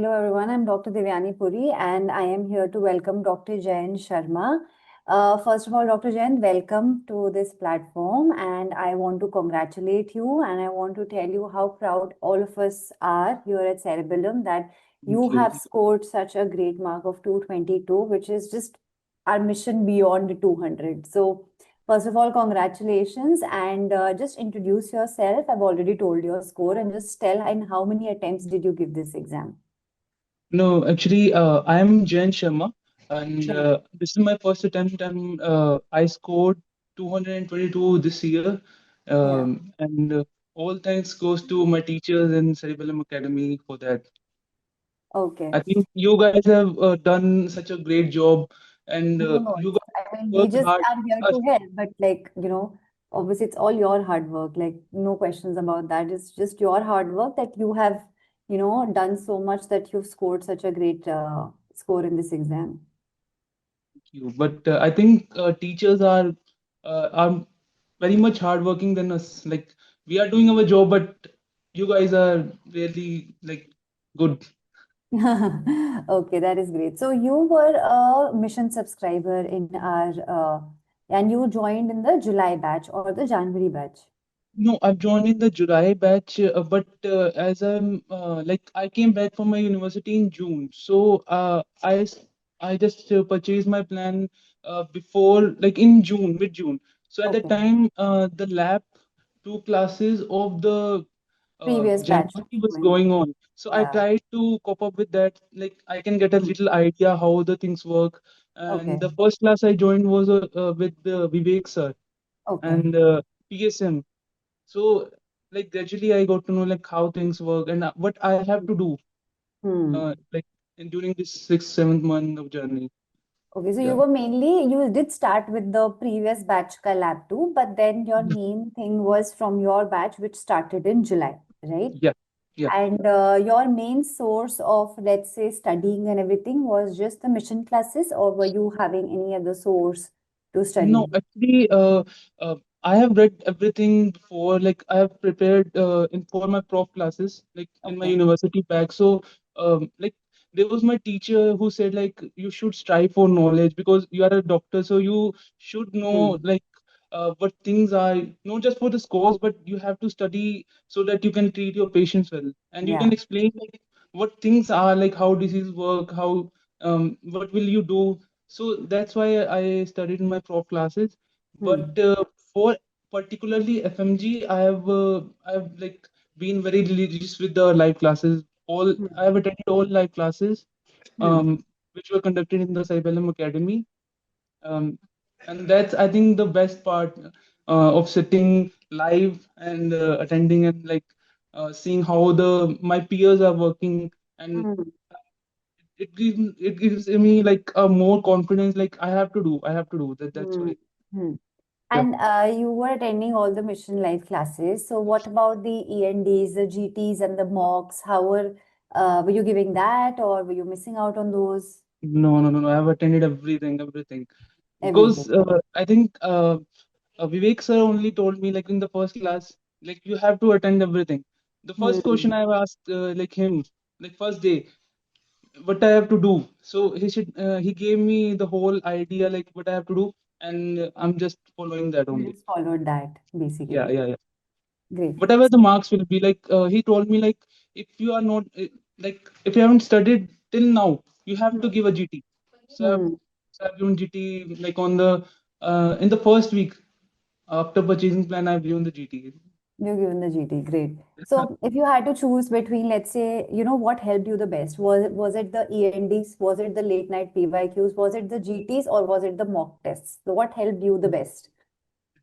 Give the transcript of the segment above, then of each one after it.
Hello everyone, I'm Dr. Devyani Puri and I am here to welcome Dr. Jayant Sharma. First of all, Dr. Jayant, welcome to this platform and I want to congratulate you and I want to tell you how proud all of us are here at Cerebellum that Thank you you. have scored such a great mark of 222, which is just our mission beyond 200. So, first of all, congratulations and just introduce yourself. I've already told your score and just tell in how many attempts did you give this exam? No, actually, I'm Jayant Sharma, and Hmm. this is my first attempt, and I scored 222 this year. Yeah. And all thanks goes to my teachers in Cerebellum Academy for that. Okay. I think you guys have done such a great job, and No, no, you guys I mean, we worked just hard. are here Us. to help, but obviously it's all your hard work. Like, no questions about that. It's just your hard work that you have, done so much that you've scored such a great score in this exam. You. But I think teachers are very much hardworking than us. Like we are doing our job, but you guys are really like good. Okay, that is great. So you were a mission subscriber in and you joined in the July batch or the January batch. No, I've joined in the July batch, but as I'm like I came back from my university in June, so I just purchased my plan before like in June, mid June. So at that Okay. time, the lab two classes of the Previous batch was January was going. going on. So I Yeah. tried to cope up with that. Like I can get a little idea how the things work. And Okay. the first class I joined was with Vivek sir Okay. and PSM. So like gradually I got to know like how things work and what I have to do Hmm. like during this sixth, 7th month of journey. Okay, so Yeah. you did start with the previous batch ka lab too, but then your Yeah. main thing was from your batch, which started in July, right? Yeah. Yeah. And your main source of, let's say, studying and everything was just the mission classes, or were you having any other source to No, study? actually, I have read everything before. Like I have prepared in for my prof classes, like in my Okay. university back. So, like there was my teacher who said like you should strive for knowledge because you are a doctor, so you should know Hmm. like what things are not just for the scores, but you have to study so that you can treat your patients well, and you Yeah. can explain like what things are, like how disease work, how what will you do. So that's why I studied in my prof classes. Hmm. But for particularly FMG, I have like been very religious with the live classes. All Hmm. I have attended all live classes, Hmm. which were conducted in the Cerebellum Academy. Um, and that's I think the best part of sitting live and attending and like seeing how the my peers are working, and Hmm. it gives me like a more confidence, like I have to do that. That's Hmm. why. Hmm. Yeah. And you were attending all the mission life classes. So what about the ENDs, the GTs, and the mocks? Were you giving that, or were you missing out on those? No. I have attended everything because Everything. I think Vivek sir only told me like in the first class, like you have to attend everything. The first question Hmm. I've asked like him, like first day, what I have to do. So he gave me the whole idea like what I have to do, and I'm just following that You only. just followed that, Yeah, basically. yeah. Great. Whatever the marks will be, like he told me like if you are not like if you haven't studied till now, you have to give a GT. So Hmm. I've given GT like on the in the first week after purchasing plan. I've given the GT. You've given the GT. Great. So if you had to choose between, let's say, what helped you the best? Was it the ENDs? Was it the late night PYQs? Was it the GTs or was it the mock tests? So what helped you the best?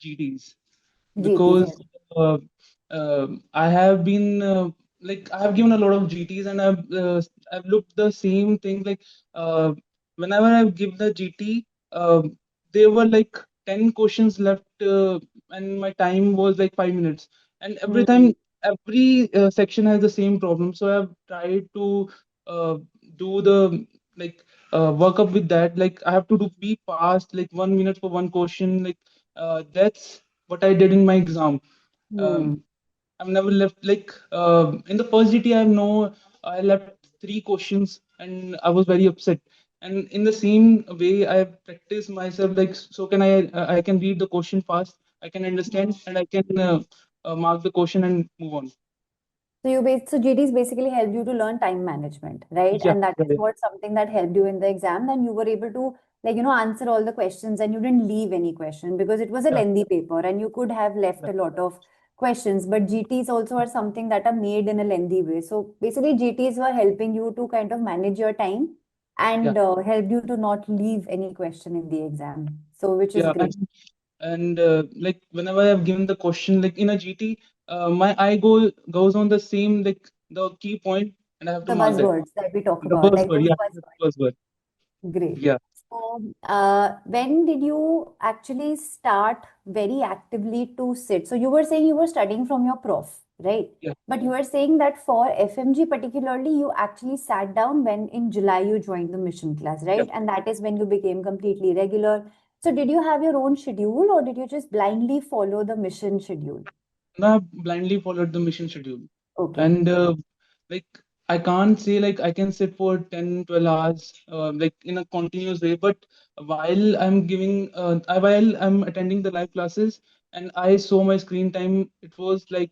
GTs GTs. because uh, I have been like I have given a lot of GTs, and I've looked the same thing like uh, whenever I've given the GT, there were like 10 questions left, and my time was like 5 minutes, and every Hmm. time every section has the same problem. So I've tried to uh, do the like work up with that. Like I have to do be fast, like 1 minute for one question, like that's what I did in my exam. Hmm. Um, I've never left like in the first GT. I know I left three questions, and I was very upset. And in the same way, I practice myself like, so can I can read the question fast, I can understand, and I can mark the question and move on. So GTs basically helped you to learn time management, right? Yeah, And that yeah, is yeah, what something that helped you in the exam. Then you were able to answer all the questions and you didn't leave any question because it was a yeah, lengthy paper and you could have left yeah. a lot of questions. But GTs also are something that are made in a lengthy way. So basically GTs were helping you to kind of manage your time Yeah. and helped you to not leave any question in the exam. So which is Yeah, great. and like whenever I've given the question, like in a GT, my eye goes on the same, like the key point, and I have to The mark that. buzzwords that we talk The about, like buzzword, those yeah, the buzzwords. buzzword. Great. Yeah, So, when did you actually start very actively to sit? So, you were saying you were studying from your prof, right? yeah, But you were saying that for FMG particularly, you actually sat down when in July you joined the mission class, yeah. right? And that is when you became completely regular. So, did you have your own schedule or did you just blindly follow the mission schedule? And I blindly followed the mission schedule. Okay. And like I can't say like I can sit for 10, 12 hours like in a continuous way, but while I'm attending the live classes and I saw my screen time, it was like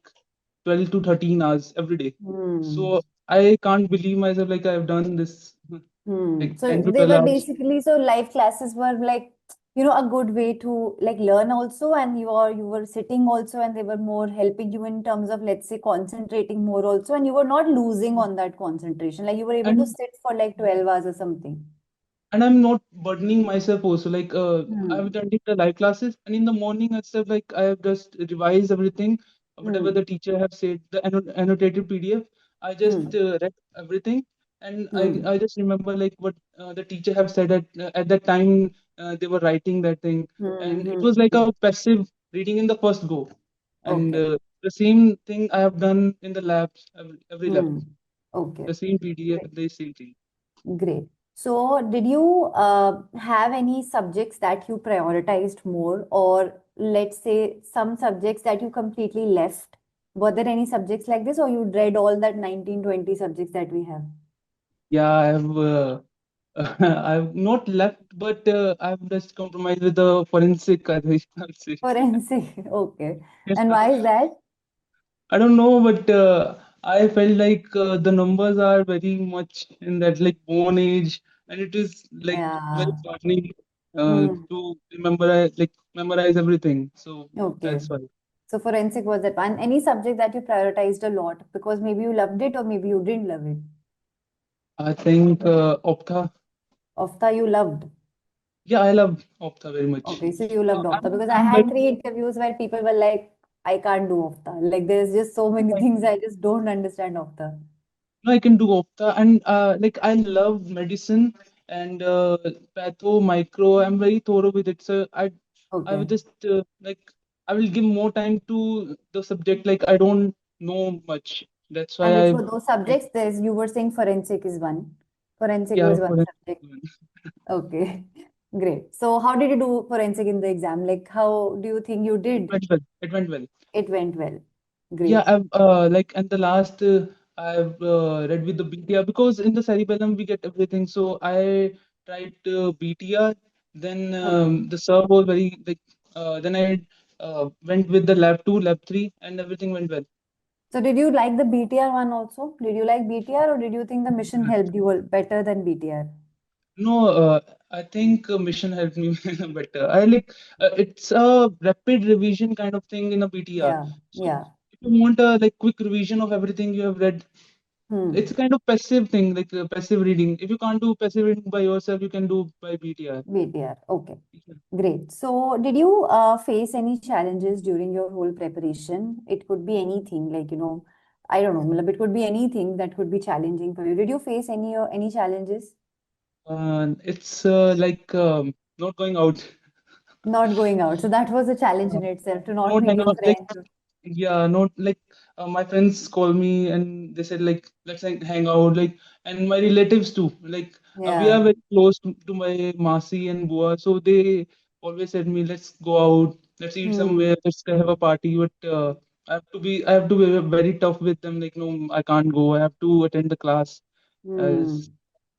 12 to 13 hours every day. Hmm. So I can't believe myself like I've done this like Hmm. So 10 to they 12 were hours. basically so live classes were like a good way to like learn also, and you were sitting also, and they were more helping you in terms of, let's say, concentrating more also, and you were not losing on that concentration, like you were able to And sit for like 12 hours or something. and I'm not burdening myself also. Like I've Hmm. attended the live classes, and in the morning itself, like I have just revised everything, whatever Hmm. the teacher have said, the annotated PDF. I just Hmm. read everything, and Hmm. I just remember like what the teacher have said at that time. They were writing that thing, Hmm. and it Hmm. was like a passive reading in the first go, and Okay. the same thing I have done in the labs, every lab, Hmm. Okay. the same PDF, Great. the same thing. Great. So, did you have any subjects that you prioritized more, or let's say some subjects that you completely left? Were there any subjects like this, or you read all that 1920 subjects that we have? Yeah, I've I've not left, but I've just compromised with the forensic, I think I'll say. Forensic. Okay. Yes, And why is that? I don't know, but I felt like the numbers are very much in that like bone age, and it is like very Yeah. burdening Hmm. to memorize everything. So Okay. that's why So, forensic was that one. Any subject that you prioritized a lot because maybe you loved it or maybe you didn't love it? I think Optha. Ofta you loved. Yeah, I love Optha very much. Okay, so you loved Ofta because I I'm had very three interviews where people were like, I can't do Ofta. Like there's just so many things I just don't understand Ofta. No, I can do Opta, and like I love medicine and patho, micro. I'm very thorough with it. So I Okay. would just like I will give more time to the subject. Like I don't know much. That's And why which I were those subjects? There's you were saying forensic is one. Forensic yeah was one for it. subject. Okay. Great. So how did you do forensic in the exam? Like how do you think you It did? went well. It went well. It went well. Yeah, Great. I've like and the last I've read with the BTR because in the cerebellum we get everything. So I tried BTR. Then Okay. the serve was very like. Then I went with the lab 2, lab 3, and everything went well. So did you like the BTR one also? Did you like BTR or did you think the mission helped you better than BTR? No, I think mission helped me better. I like it's a rapid revision kind of thing in a BTR. Yeah. So Yeah. if you want a like quick revision of everything you have read, it's a Hmm. kind of passive thing, like passive reading. If you can't do passive reading by yourself, you can do by BTR. BTR. Okay. Great. So, did you face any challenges during your whole preparation? It could be anything, like, I don't know, matlab it could be anything that could be challenging for you. Did you face any challenges? It's like not going out. Not going out. So that was a challenge in itself to not Not meet hang your out. Like friends. yeah, not like my friends call me and they said like let's like, hang out. Like and my relatives too. Like we are Yeah. very close to my Masi and Bua, so they always said me let's go out, let's eat Hmm. somewhere, let's have a party. But I have to be very tough with them. Like no, I can't go. I have to attend the class. Hmm. as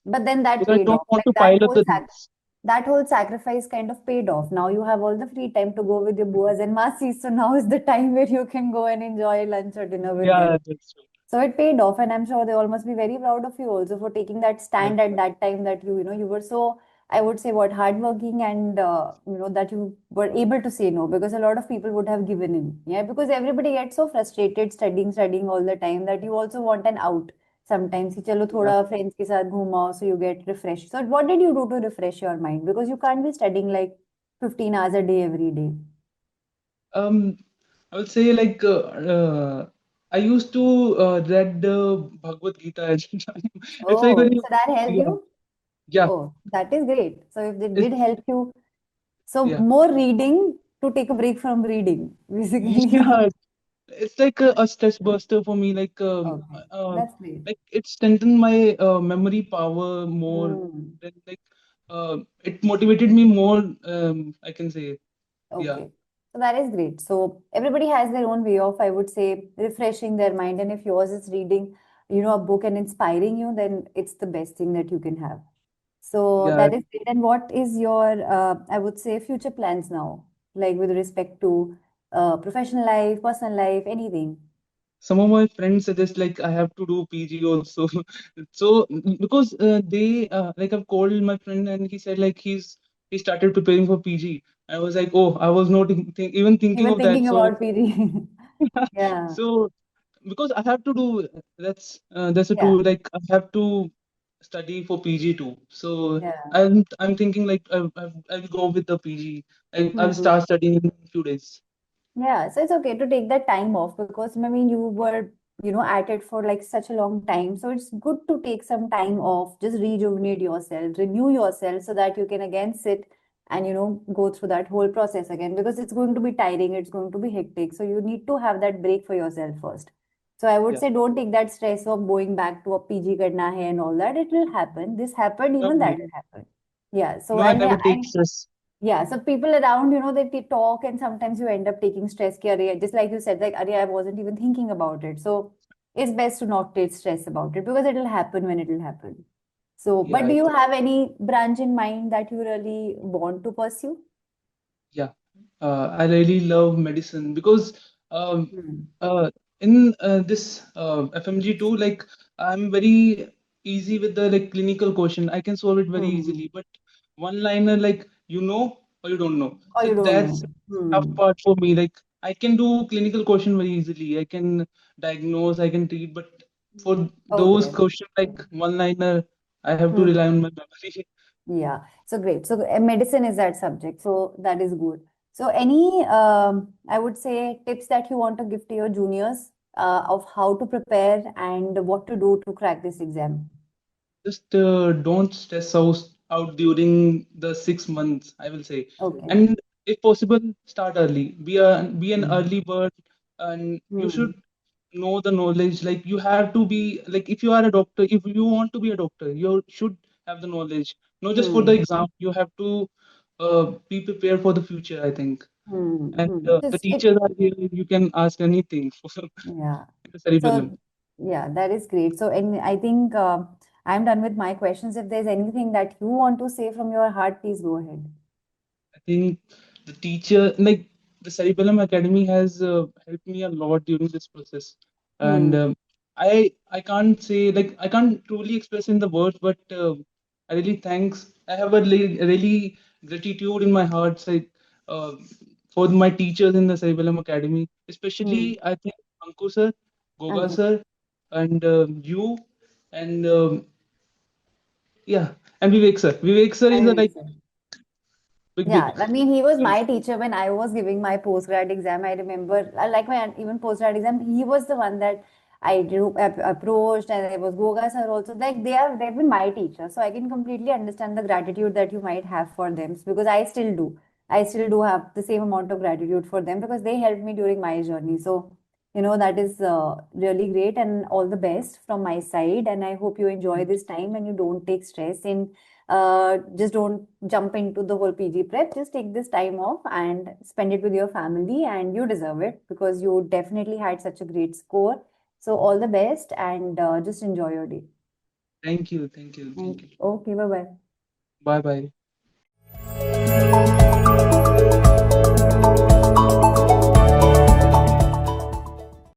But then that because I paid don't off. want Like to pile up the things. that whole sacrifice kind of paid off. Now you have all the free time to go with your buas and masis. So now is the time where you can go and enjoy lunch or dinner with Yeah, them. that's true. So it paid off, and I'm sure they all must be very proud of you also for taking that Yeah, stand at that time that you were so, I would say, what, hardworking, and that you were able to say no, because a lot of people would have given in. Yeah, because everybody gets so frustrated studying all the time that you also want an out sometimes. कि चलो yeah. थोड़ा friends के साथ घूमाओ, so you get refreshed. So what did you do to refresh your mind? Because you can't be studying like 15 hours a day every day. Um, I would say like I used to read the Bhagavad Gita at the time. It's like Oh, very, so that helped yeah, you? yeah. Oh, that is great. So if it It's did help you, so yeah, more reading to take a break from reading, basically. yeah. It's like a stress buster for me. Okay, that's great. Like it strengthened my memory power more. Hmm. Than, like it motivated me more. I can say, yeah, Okay. So that is great. So everybody has their own way of, I would say, refreshing their mind. And if yours is reading, a book and inspiring you, then it's the best thing that you can have. So yeah. that is great. And what is your, I would say, future plans now, like with respect to professional life, personal life, anything? Some of my friends suggest like I have to do PG also. So because they like I've called my friend and he said like he started preparing for PG. I was like, oh, I was not even thinking Even of that. thinking So about PD. Yeah. so because I have to do that's a Yeah. true like I have to study for PG too. So Yeah. I'm thinking like I'll go with the PG. I'll Hmm. start studying in a few days. Yeah, so it's okay to take that time off because I mean you were, at it for like such a long time. So it's good to take some time off, just rejuvenate yourself, renew yourself so that you can again sit and go through that whole process again because it's going to be tiring, it's going to be hectic. So you need to have that break for yourself first. So I would Yeah. say don't take that stress of going back to a PG karna hai and all that. It will happen. This happened, No, even that will happen. Yeah. So no, I and never yeah, take and stress. yeah, so people around, they talk and sometimes you end up taking stress. Ki, "Arey," just like you said, like, "Arey, I wasn't even thinking about it." So it's best to not take stress about it because it'll happen when it'll happen. So, but Yeah, do you exactly. have any branch in mind that you really want to pursue? Yeah, I really love medicine because um, Hmm. in this FMG2, like I'm very easy with the like clinical question. I can solve it very Hmm. easily. But one liner, like you know or you don't know. Or So you don't that's know. tough Hmm. part for me. Like I can do clinical question very easily. I can diagnose, I can treat, but for those Okay. questions like one liner, I have to Hmm. rely on my memory. Yeah. So great. So medicine is that subject. So that is good. So any, I would say, tips that you want to give to your juniors of how to prepare and what to do to crack this exam? Just don't stress out during the 6 months, I will say. Okay. And if possible, start early. Be an Hmm. early bird, and you should Hmm. know the knowledge. Like you have to be like if you are a doctor, if you want to be a doctor, you should have the knowledge. Not just for the Hmm. exam, you have to be prepared for the future, I think. Hmm. And Hmm. the Just it. teachers are here, you can ask anything for Yeah. the cerebellum. So yeah, that is great. So and I think I'm done with my questions. If there's anything that you want to say from your heart, please go ahead. I think the teacher, like the Cerebellum Academy, has helped me a lot during this process, and Hmm. I can't say like I can't truly express in the words, but I really thanks. I have a really gratitude in my heart, like uh, for my teachers in the Cerebellum Academy, Hmm. especially I think Anku sir, Goga And sir, and you, and yeah, and Vivek sir. Vivek sir is a like big. yeah, I mean, he was my teacher when I was giving my postgrad exam. I remember, like my even postgrad exam, he was the one that approached, and there was Goga sir also. Like they've been my teacher, so I can completely understand the gratitude that you might have for them because I still do. I still do have the same amount of gratitude for them because they helped me during my journey. So, that is really great and all the best from my side. And I hope you enjoy this time and you don't take stress in just don't jump into the whole PG prep. Just take this time off and spend it with your family, and you deserve it because you definitely had such a great score. So, all the best and just enjoy your day. Thank you, thank you, thank you. Okay, bye bye. Bye bye.